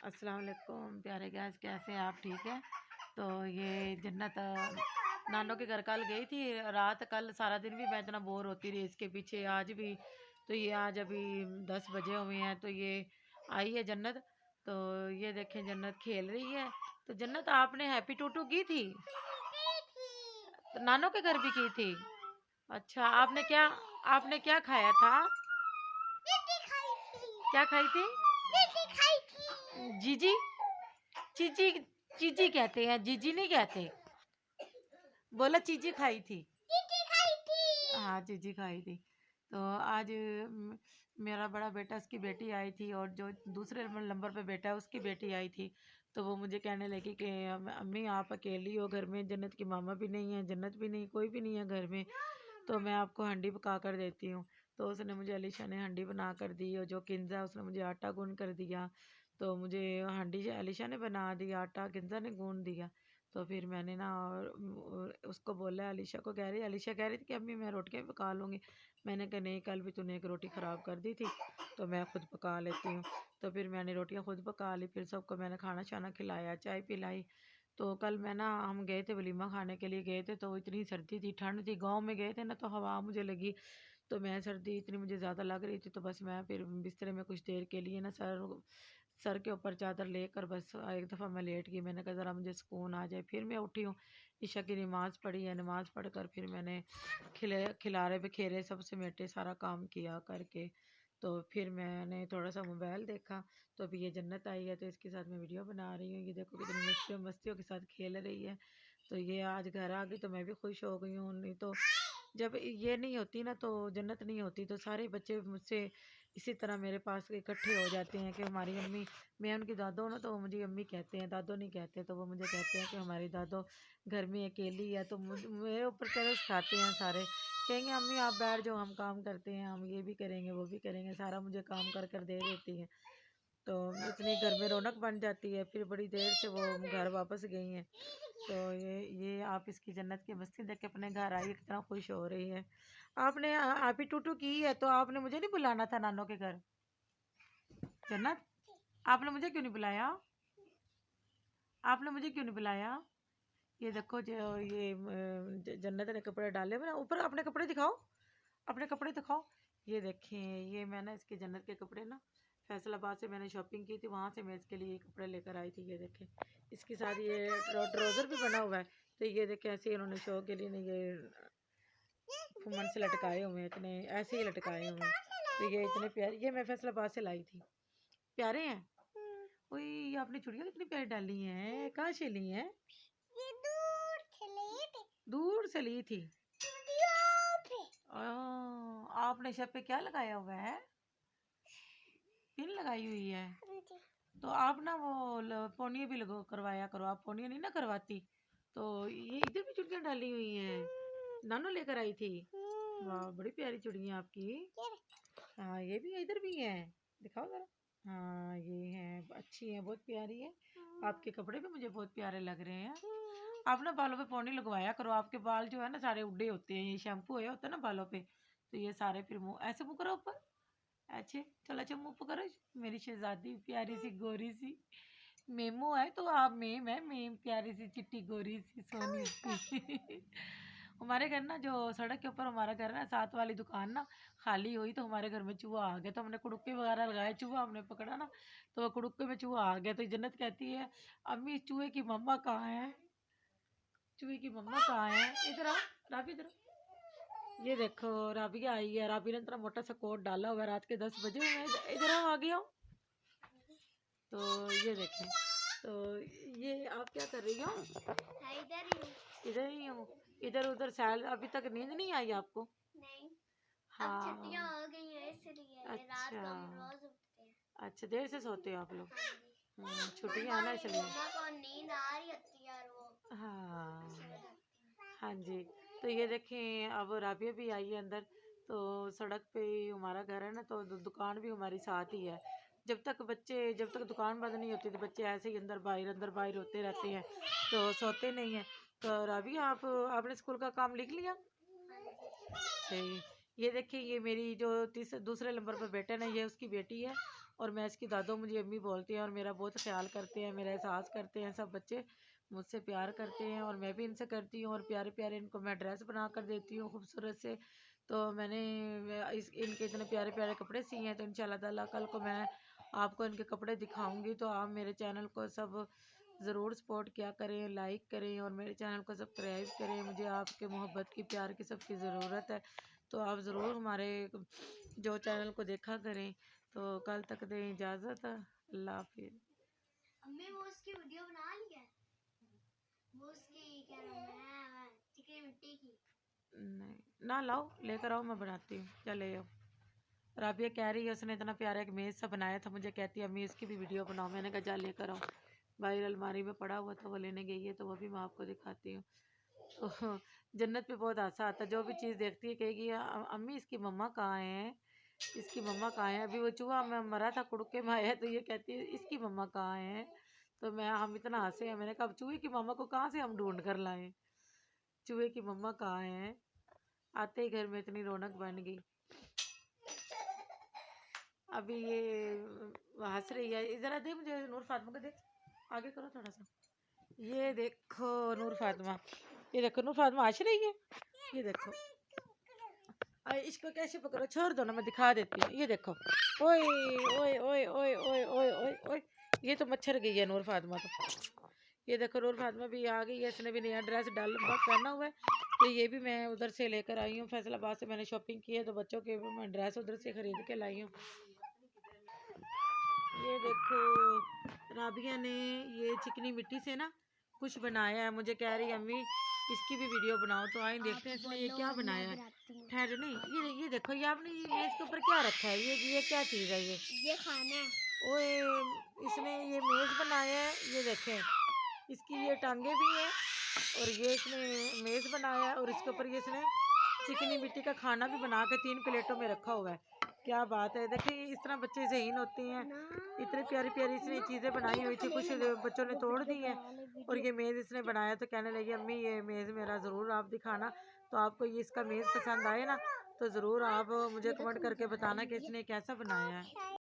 अस्सलाम वालेकुम प्यारे गैस, कैसे हैं आप? ठीक है। तो ये जन्नत नानों के घर कल गई थी रात। कल सारा दिन भी मैं इतना बोर होती रही इसके पीछे, आज भी। तो ये आज अभी 10 बजे हुए हैं तो ये आई है जन्नत। तो ये देखें जन्नत खेल रही है। तो जन्नत आपने हैप्पी टूटू की थी? तो नानों के घर भी की थी? अच्छा, आपने क्या खाया था? क्या खाई थी? जीजी? चीजी? चीजी कहते हैं, जीजी नहीं कहते। बोला चीजी खाई थी। हाँ, चीजी खाई थी। तो आज मेरा बड़ा बेटा, उसकी बेटी आई थी, और जो दूसरे नंबर पे बेटा है उसकी बेटी आई थी। तो वो मुझे कहने लगी कि अम्मी आप अकेली हो घर में, जन्नत की मामा भी नहीं है, जन्नत भी नहीं, कोई भी नहीं है घर में, तो मैं आपको हंडी पका कर देती हूँ। तो उसने मुझे, अलीशा ने हंडी बना कर दी, और जो किंजा उसने मुझे आटा गूंद कर दिया। तो मुझे हंडी अलीशा ने बना दी, आटा किंजा ने गूंद दिया। तो फिर मैंने ना और उसको बोला, अलीशा कह रही थी कि अम्मी मैं रोटियां पका लूँगी। मैंने कहा नहीं, कल भी तूने एक रोटी ख़राब कर दी थी, तो मैं खुद पका लेती हूँ। तो फिर मैंने रोटियां खुद पका ली, फिर सबको मैंने खाना शाना खिलाया, चाय पिलाई। तो कल मैं ना, हम गए थे वलीमा खाने के लिए गए थे, तो इतनी सर्दी थी, ठंड थी, गांव में गए थे ना, तो हवा मुझे लगी। तो मैं, सर्दी इतनी मुझे ज़्यादा लग रही थी, तो बस मैं फिर बिस्तर में कुछ देर के लिए ना सर सर के ऊपर चादर लेकर बस एक दफ़ा मैं लेट गई। मैंने कहा ज़रा मुझे सुकून आ जाए। फिर मैं उठी हूँ, ईशा की नमाज़ पढ़ी है, नमाज़ पढ़कर फिर मैंने खिलारे बिखेरे सब समेटे, सारा काम किया करके। तो फिर मैंने थोड़ा सा मोबाइल देखा। तो अभी ये जन्नत आई है, तो इसके साथ मैं वीडियो बना रही हूँ। ये देखो कितनी मस्तियों के साथ खेल रही है। तो ये आज घर आ गई तो मैं भी खुश हो गई हूँ। नहीं तो जब ये नहीं होती ना, तो जन्नत नहीं होती, तो सारे बच्चे मुझसे इसी तरह मेरे पास इकट्ठे हो जाते हैं कि हमारी अम्मी, मैं उनकी दादो ना, तो वो मुझे अम्मी कहते हैं, दादो नहीं कहते। तो वो मुझे कहते हैं कि हमारी दादो घर में अकेली है। तो मेरे ऊपर तरस खाते हैं सारे, कहेंगे अम्मी आप बैठ जाओ, हम काम करते हैं, हम ये भी करेंगे वो भी करेंगे, सारा मुझे काम कर कर दे देती हैं। तो इतनी घर में रौनक बन जाती है। फिर बड़ी देर से वो घर वापस गई हैं। तो ये आप इसकी जन्नत की मस्ती देख के अपने घर आई, कितना खुश हो रही है। आपने आप ही टूटू की है, तो आपने मुझे नहीं बुलाना था नानों के घर? जन्नत, आपने मुझे क्यों नहीं बुलाया? आपने मुझे क्यों नहीं बुलाया? ये देखो जो ये जन्नत ने कपड़े डाले हुए ना, ऊपर अपने कपड़े दिखाओ, अपने कपड़े दिखाओ। ये देखें, ये मैं ना इसके जन्नत के कपड़े ना फैसलाबाद से मैंने शॉपिंग की थी, वहाँ से मैं इसके लिए कपड़े लेकर आई थी। ये देखें, इसके साथ ये ट्राउज़र भी बना हुआ है। तो ये देखें, ऐसे इन्होंने शो के लिए ना ये फुमन से लटकाए हुए हैं, इतने ऐसे ही लटकाए हुए हैं। तो ये इतने प्यारे, ये मैं फैसलाबाद से लाई थी, प्यारे हैं। ओए, ये आपने चूड़ियाँ कितनी प्यारी डाली हैं, कहाँ से ली हैं? दूर से ली थी। आपने शब पे क्या लगाया हुआ है? पिन लगाई हुई है। तो आप ना वो पोनिया भी लगो, करवाया करो, आप पोनिया नहीं ना करवाती। तो ये इधर भी चूड़ियाँ डाली हुई हैं, नानो लेकर आई थी। वाह, बड़ी प्यारी चूड़ियाँ आपकी। हाँ, ये भी इधर भी है, दिखाओ जरा। हाँ, ये हैं, अच्छी हैं, बहुत प्यारी है। आपके कपड़े भी मुझे बहुत प्यारे लग रहे हैं। आप ना बालों पे पौनी लगवाया करो, आपके बाल जो है ना सारे उड्डे होते हैं, ये शैम्पू है होता है ना बालों पे, तो ये सारे फिर मुँह ऐसे मुँह करो ऊपर, अच्छे चलो, अच्छा मुँह करो। मेरी शहजादी प्यारी सी गोरी सी मेमो है, तो आप मेम है, मेम प्यारी सी चिट्टी गोरी सी सोनी सी। हमारे घर ना, जो सड़क के ऊपर हमारा घर है ना, साथ वाली दुकान ना खाली हुई, तो हमारे घर में चूहा आ गया। तो हमने कुड़ुक्के वगैरह लगाए, चूहा हमने पकड़ा ना, तो वो कुड़ुक्के में चूहा आ गया। तो जन्नत कहती है अम्मी इस चूहे की मम्मा कहाँ है, चूहे की मम्मा कहाँ है, इधर आओ राबी, इधर आओ। ये देखो राबिया आई है, राबी ने इतना मोटा सा कोट डाला हुआ है, रात के 10 बजे हुए हैं। इधर आओ, आ गया हूँ। तो ये देखें, तो ये आप क्या कर रही हो? इधर ही हूँ, इधर उधर सैल। अभी तक नींद नहीं आई आपको? नहीं। हाँ, अब छुट्टियां हो गई हैं इसलिए रात को हम अच्छा, रोज उठते हैं। अच्छा, देर से सोते हो आप लोग? हाँ जी। छुट्टियाँ है ना इसलिए। मम्मा को नींद आ रही होती है और वो हाँ, सो जाती है। हाँ जी। तो ये देखें, अब राबिया भी आई है अंदर। तो सड़क पे ही हमारा घर है ना, तो दुकान भी हमारी साथ ही है। जब तक दुकान बंद नहीं होती, तो बच्चे ऐसे ही अंदर बाहर होते रहते हैं, तो सोते नहीं हैं। तो राबिया, आपने स्कूल का काम लिख लिया? सही। ये देखिए, ये मेरी जो दूसरे नंबर पर बेटे ना, ये उसकी बेटी है और मैं इसकी दादो, मुझे अम्मी बोलती हैं और मेरा बहुत ख्याल करते हैं, मेरा एहसास करते हैं। सब बच्चे मुझसे प्यार करते हैं और मैं भी इनसे करती हूँ और प्यारे प्यारे इनको मैं ड्रेस बना कर देती हूँ खूबसूरत से। तो मैंने इनके इतने प्यारे प्यारे कपड़े सिए हैं, तो इंशाल्लाह ताला कल को मैं आपको इनके कपड़े दिखाऊंगी। तो आप मेरे चैनल को सब ज़रूर सपोर्ट किया करें, लाइक करें और मेरे चैनल को सब्सक्राइब करें। मुझे आपके मोहब्बत की, प्यार की, सबकी ज़रूरत है। तो आप ज़रूर हमारे जो चैनल को देखा करें। तो कल तक दें इजाज़त। अल्लाह हाफिज़। अम्मी वो उसकी वीडियो बना ली है, वो उसकी क्या नाम है, चिकनी मिट्टी की। नहीं ना, लाओ लेकर आओ, मैं बनाती हूँ, चले आओ। राबिया कह रही है उसने इतना प्यारा एक मेज़ सा बनाया था, मुझे कहती है अम्मी इसकी भी वीडियो बनाओ। मैंने कहा जा लेकर आओ, बाहर अलमारी में पड़ा हुआ था, वो लेने गई है, तो वो भी मैं आपको दिखाती हूँ। तो जन्नत पे बहुत आसा आता है, जो भी चीज़ देखती है कहेगी अम्मी इसकी मम्मा कहाँ है, इसकी मम्मा कहाँ है। अभी वो चूहा मैं मरा था, कुड़के में आया, तो ये कहती है इसकी मम्मा कहाँ है। तो हम इतना हंसे हैं, मैंने कहा अब चूहे की मम्मा को कहाँ से हम ढूंढ कर लाएं, चूहे की मम्मा कहाँ है। आते ही घर में इतनी रौनक बन गई। अभी ये हंस रही है, ज़रा दे मुझे, नूर फातिमा को दे, आगे करो थोड़ा सा। ये देखो नूर फातिमा, ये देखो नूर फातिमा हंस रही है, ये देखो। इसको कैसे पकड़ो, छोड़ दो ना, मैं दिखा देती हूँ। ये देखो, ओए ओए ओए ओए ओए ओए ओए ओए, ये तो मच्छर गई है नूर फातिमा तो। ये देखो नूर फातिमा भी आ गई है, इसने भी नया ड्रेस पहना हुआ है। तो ये भी मैं उधर से लेकर आई हूँ, फैसलाबाद से मैंने शॉपिंग की है, तो बच्चों के मैं ड्रेस उधर से ख़रीद के लाई हूँ। ये देखो राबिया ने ये चिकनी मिट्टी से ना कुछ बनाया है, मुझे कह रही है अम्मी इसकी भी वीडियो बनाओ। तो आए देखते हैं इसने ये क्या बनाया है। ठहर नहीं, ये देखो, ये आपने ये इसके ऊपर क्या रखा है, ये क्या चीज़ है, ये खाना है। ओए इसने ये मेज़ बनाया है, ये देखें, इसकी ये टांगे भी हैं और ये इसने मेज़ बनाया है और इसके ऊपर ये इसने चिकनी मिट्टी का खाना भी बना के 3 प्लेटों में रखा हुआ है। क्या बात है, देखिए इस तरह बच्चे ज़हीन होते हैं। इतनी प्यारी प्यारी इसने चीज़ें बनाई हुई थी, कुछ बच्चों ने तोड़ दी है और ये मेज़ इसने बनाया। तो कहने लगी अम्मी ये मेज़ मेरा ज़रूर आप दिखाना। तो आपको ये इसका मेज़ पसंद आए ना, तो ज़रूर आप मुझे कमेंट करके बताना कि इसने कैसा बनाया है।